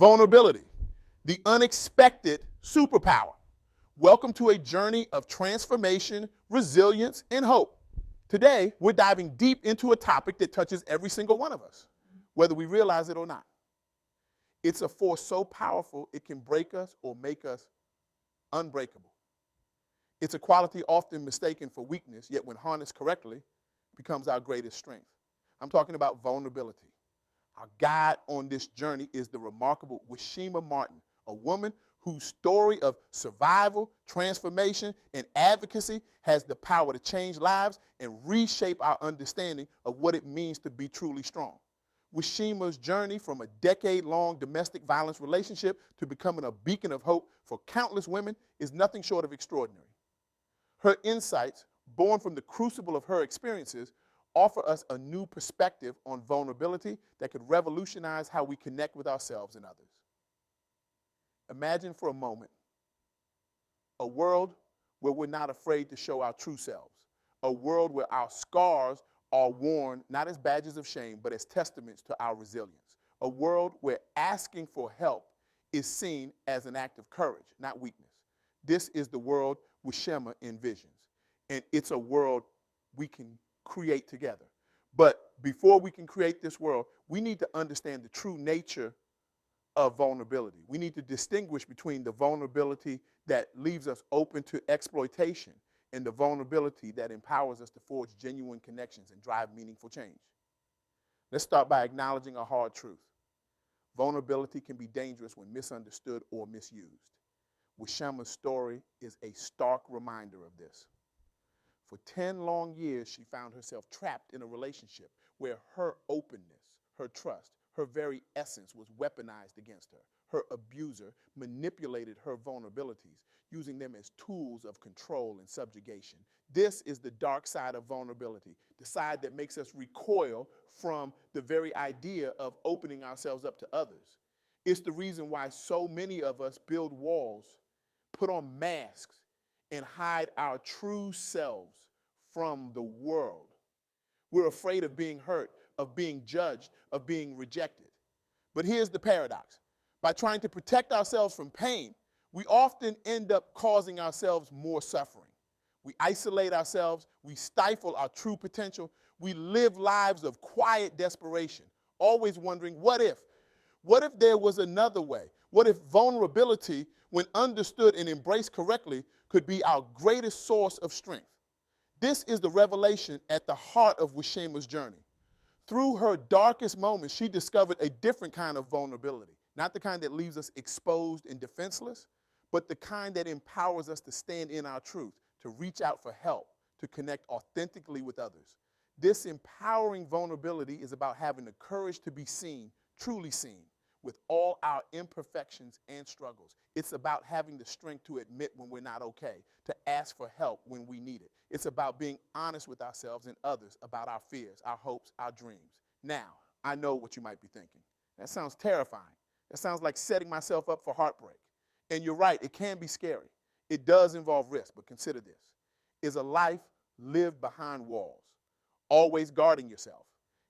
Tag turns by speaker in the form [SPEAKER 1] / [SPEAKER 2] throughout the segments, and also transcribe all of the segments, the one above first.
[SPEAKER 1] Vulnerability, the unexpected superpower. Welcome to a journey of transformation, resilience, and hope. Today, we're diving deep into a topic that touches every single one of us, whether we realize it or not. It's a force so powerful it can break us or make us unbreakable. It's a quality often mistaken for weakness, yet when harnessed correctly, becomes our greatest strength. I'm talking about vulnerability. Our guide on this journey is the remarkable Wyshema Martin, a woman whose story of survival, transformation, and advocacy has the power to change lives and reshape our understanding of what it means to be truly strong. Wyshema's journey from a decade-long domestic violence relationship to becoming a beacon of hope for countless women is nothing short of extraordinary. Her insights, born from the crucible of her experiences, offer us a new perspective on vulnerability that could revolutionize how we connect with ourselves and others. Imagine for a moment a world where we're not afraid to show our true selves, a world where our scars are worn not as badges of shame, but as testaments to our resilience, a world where asking for help is seen as an act of courage, not weakness. This is the world Wyshema envisions, and it's a world we can create together. But before we can create this world, we need to understand the true nature of vulnerability. We need to distinguish between the vulnerability that leaves us open to exploitation and the vulnerability that empowers us to forge genuine connections and drive meaningful change. Let's start by acknowledging a hard truth. Vulnerability can be dangerous when misunderstood or misused. Wyshema's story is a stark reminder of this. For 10 long years, she found herself trapped in a relationship where her openness, her trust, her very essence was weaponized against her. Her abuser manipulated her vulnerabilities, using them as tools of control and subjugation. This is the dark side of vulnerability, the side that makes us recoil from the very idea of opening ourselves up to others. It's the reason why so many of us build walls, put on masks, and hide our true selves from the world. We're afraid of being hurt, of being judged, of being rejected. But here's the paradox. By trying to protect ourselves from pain, we often end up causing ourselves more suffering. We isolate ourselves, we stifle our true potential, we live lives of quiet desperation, always wondering, what if? What if there was another way? What if vulnerability, when understood and embraced correctly, could be our greatest source of strength? This is the revelation at the heart of Wyshema's journey. Through her darkest moments, she discovered a different kind of vulnerability, not the kind that leaves us exposed and defenseless, but the kind that empowers us to stand in our truth, to reach out for help, to connect authentically with others. This empowering vulnerability is about having the courage to be seen, truly seen, with all our imperfections and struggles. It's about having the strength to admit when we're not okay, to ask for help when we need it. It's about being honest with ourselves and others about our fears, our hopes, our dreams. Now, I know what you might be thinking. That sounds terrifying. That sounds like setting myself up for heartbreak. And you're right, it can be scary. It does involve risk, but consider this. Is a life lived behind walls, always guarding yourself,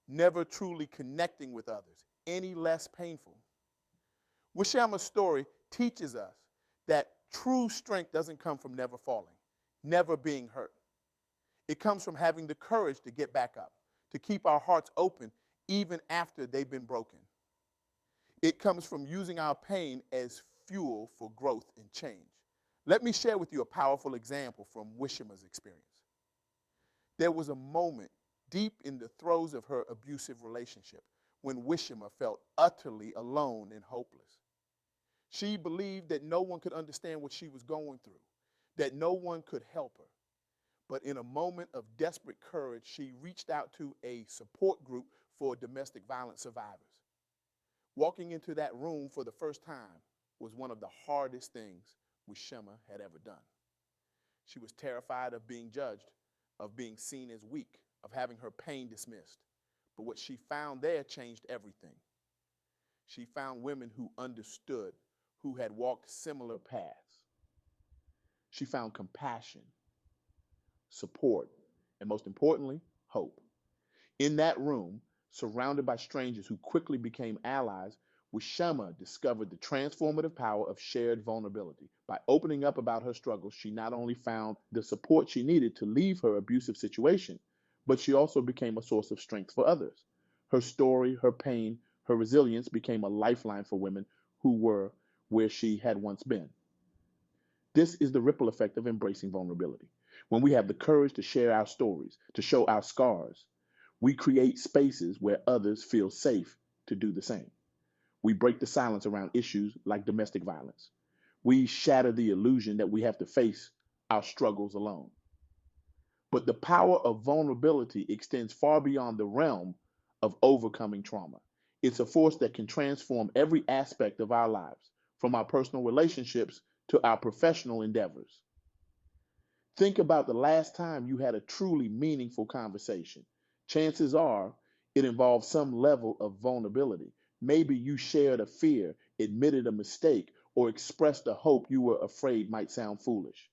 [SPEAKER 1] never truly connecting with others, any less painful? Wyshema's story teaches us that true strength doesn't come from never falling, never being hurt. It comes from having the courage to get back up, to keep our hearts open even after they've been broken. It comes from using our pain as fuel for growth and change. Let me share with you a powerful example from Wyshema's experience. There was a moment deep in the throes of her abusive relationship when Wyshema felt utterly alone and hopeless. She believed that no one could understand what she was going through, that no one could help her. But in a moment of desperate courage, she reached out to a support group for domestic violence survivors. Walking into that room for the first time was one of the hardest things Wyshema had ever done. She was terrified of being judged, of being seen as weak, of having her pain dismissed. But what she found there changed everything. She found women who understood, who had walked similar paths. She found compassion, support, and most importantly, hope. In that room, surrounded by strangers who quickly became allies, Wyshema discovered the transformative power of shared vulnerability. By opening up about her struggles, she not only found the support she needed to leave her abusive situation, but she also became a source of strength for others. Her story, her pain, her resilience became a lifeline for women who were where she had once been. This is the ripple effect of embracing vulnerability. When we have the courage to share our stories, to show our scars, we create spaces where others feel safe to do the same. We break the silence around issues like domestic violence. We shatter the illusion that we have to face our struggles alone. But the power of vulnerability extends far beyond the realm of overcoming trauma. It's a force that can transform every aspect of our lives, from our personal relationships to our professional endeavors. Think about the last time you had a truly meaningful conversation. Chances are it involved some level of vulnerability. Maybe you shared a fear, admitted a mistake, or expressed a hope you were afraid might sound foolish.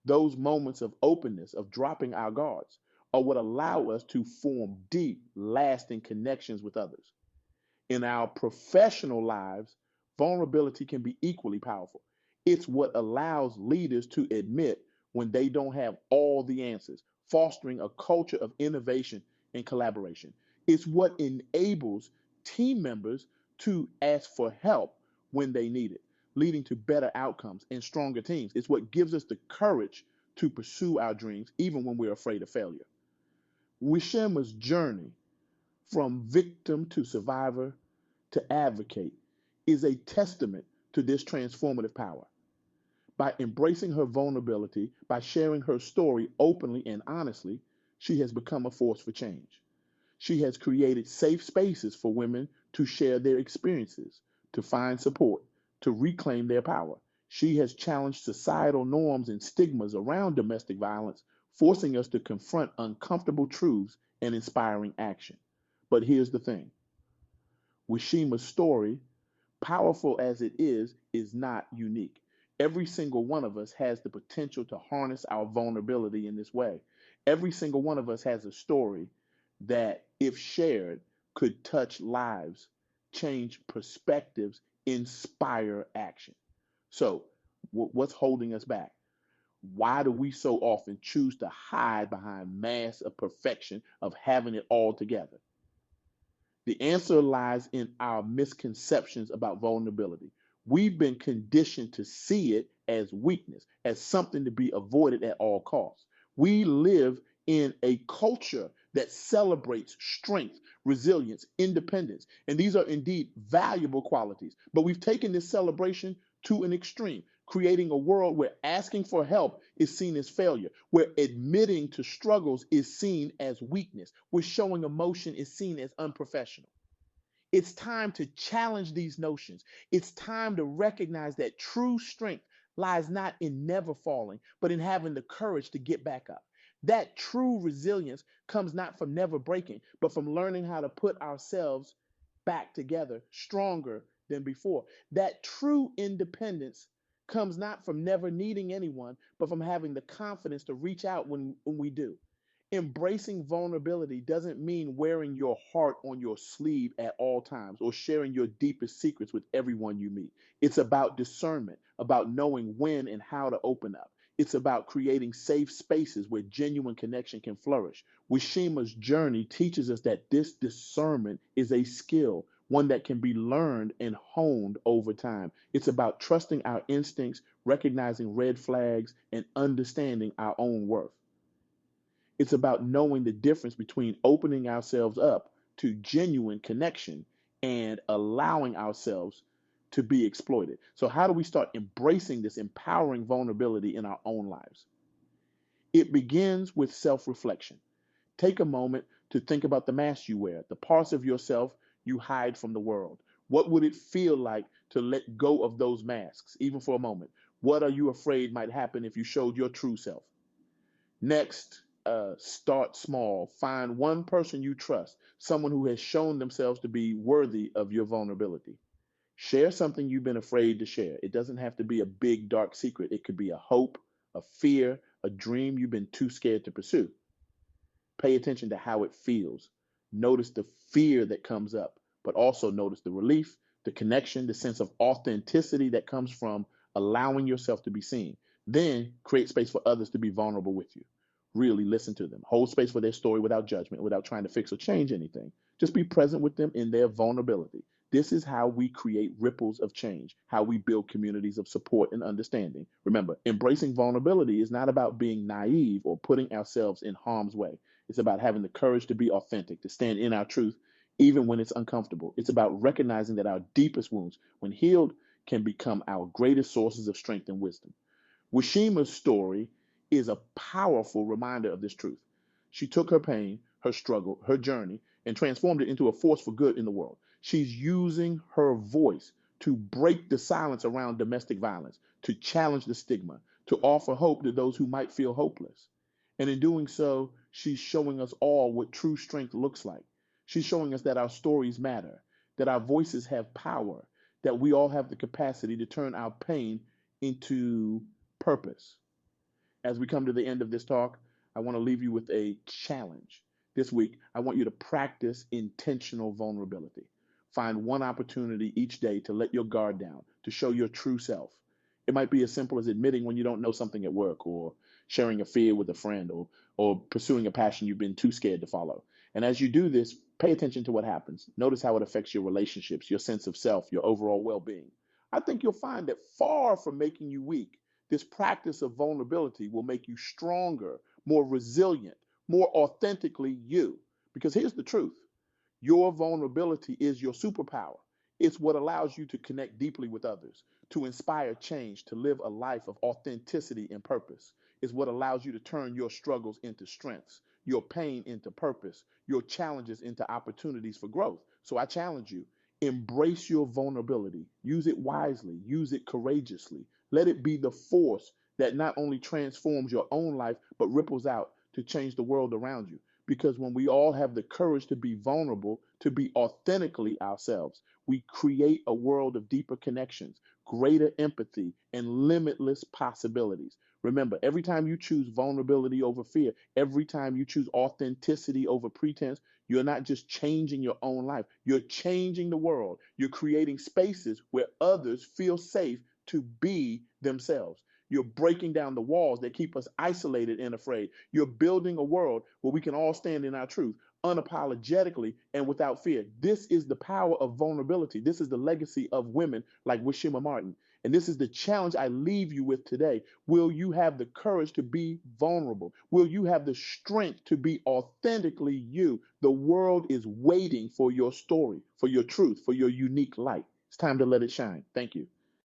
[SPEAKER 1] Those moments of openness, of dropping our guards, are what allow us to form deep, lasting connections with others. In our professional lives, vulnerability can be equally powerful. It's what allows leaders to admit when they don't have all the answers, fostering a culture of innovation and collaboration. It's what enables team members to ask for help when they need it, leading to better outcomes and stronger teams. It's what gives us the courage to pursue our dreams even when we're afraid of failure. Wyshema's journey from victim to survivor to advocate is a testament to this transformative power. By embracing her vulnerability, by sharing her story openly and honestly, she has become a force for change. She has created safe spaces for women to share their experiences, to find support, to reclaim their power. She has challenged societal norms and stigmas around domestic violence, forcing us to confront uncomfortable truths and inspiring action. But here's the thing: Wyshema's story, powerful as it is not unique. Every single one of us has the potential to harness our vulnerability in this way. Every single one of us has a story that, if shared, could touch lives, change perspectives, inspire action. So, what's holding us back? Why do we so often choose to hide behind masks of perfection, of having it all together? The answer lies in our misconceptions about vulnerability. We've been conditioned to see it as weakness, as something to be avoided at all costs. We live in a culture that celebrates strength, resilience, independence, and these are indeed valuable qualities. But we've taken this celebration to an extreme, creating a world where asking for help is seen as failure, where admitting to struggles is seen as weakness, where showing emotion is seen as unprofessional. It's time to challenge these notions. It's time to recognize that true strength lies not in never falling, but in having the courage to get back up. That true resilience comes not from never breaking, but from learning how to put ourselves back together stronger than before. That true independence comes not from never needing anyone, but from having the confidence to reach out when we do. Embracing vulnerability doesn't mean wearing your heart on your sleeve at all times or sharing your deepest secrets with everyone you meet. It's about discernment, about knowing when and how to open up. It's about creating safe spaces where genuine connection can flourish. Wyshema's journey teaches us that this discernment is a skill, one that can be learned and honed over time. It's about trusting our instincts, recognizing red flags, and understanding our own worth. It's about knowing the difference between opening ourselves up to genuine connection and allowing ourselves to be exploited. So, how do we start embracing this empowering vulnerability in our own lives? It begins with self reflection. Take a moment to think about the mask you wear, the parts of yourself you hide from the world. What would it feel like to let go of those masks, even for a moment? What are you afraid might happen if you showed your true self? Next, start small. Find one person you trust, someone who has shown themselves to be worthy of your vulnerability. Share something you've been afraid to share. It doesn't have to be a big, dark secret. It could be a hope, a fear, a dream you've been too scared to pursue. Pay attention to how it feels. Notice the fear that comes up, but also notice the relief, the connection, the sense of authenticity that comes from allowing yourself to be seen. Then create space for others to be vulnerable with you. Really listen to them. Hold space for their story without judgment, without trying to fix or change anything. Just be present with them in their vulnerability. This is how we create ripples of change, how we build communities of support and understanding. Remember, embracing vulnerability is not about being naive or putting ourselves in harm's way. It's about having the courage to be authentic, to stand in our truth, even when it's uncomfortable. It's about recognizing that our deepest wounds, when healed, can become our greatest sources of strength and wisdom. Wyshema's story is a powerful reminder of this truth. She took her pain, her struggle, her journey, and transformed it into a force for good in the world. She's using her voice to break the silence around domestic violence, to challenge the stigma, to offer hope to those who might feel hopeless. And in doing so, she's showing us all what true strength looks like. She's showing us that our stories matter, that our voices have power, that we all have the capacity to turn our pain into purpose. As we come to the end of this talk, I want to leave you with a challenge. This week, I want you to practice intentional vulnerability. Find one opportunity each day to let your guard down, to show your true self. It might be as simple as admitting when you don't know something at work, or sharing a fear with a friend, or pursuing a passion you've been too scared to follow. And as you do this, pay attention to what happens. Notice how it affects your relationships, your sense of self, your overall well being. I think you'll find that far from making you weak, this practice of vulnerability will make you stronger, more resilient, more authentically you. Because here's the truth: your vulnerability is your superpower. It's what allows you to connect deeply with others, to inspire change, to live a life of authenticity and purpose. It's what allows you to turn your struggles into strengths, your pain into purpose, your challenges into opportunities for growth. So I challenge you: embrace your vulnerability, use it wisely, use it courageously. Let it be the force that not only transforms your own life, but ripples out to change the world around you. Because when we all have the courage to be vulnerable, to be authentically ourselves, we create a world of deeper connections, greater empathy, and limitless possibilities. Remember, every time you choose vulnerability over fear, every time you choose authenticity over pretense, you're not just changing your own life, you're changing the world. You're creating spaces where others feel safe to be themselves. You're breaking down the walls that keep us isolated and afraid. You're building a world where we can all stand in our truth, unapologetically and without fear. This is the power of vulnerability. This is the legacy of women like Wyshema Martin. And this is the challenge I leave you with today. Will you have the courage to be vulnerable? Will you have the strength to be authentically you? The world is waiting for your story, for your truth, for your unique light. It's time to let it shine. Thank you.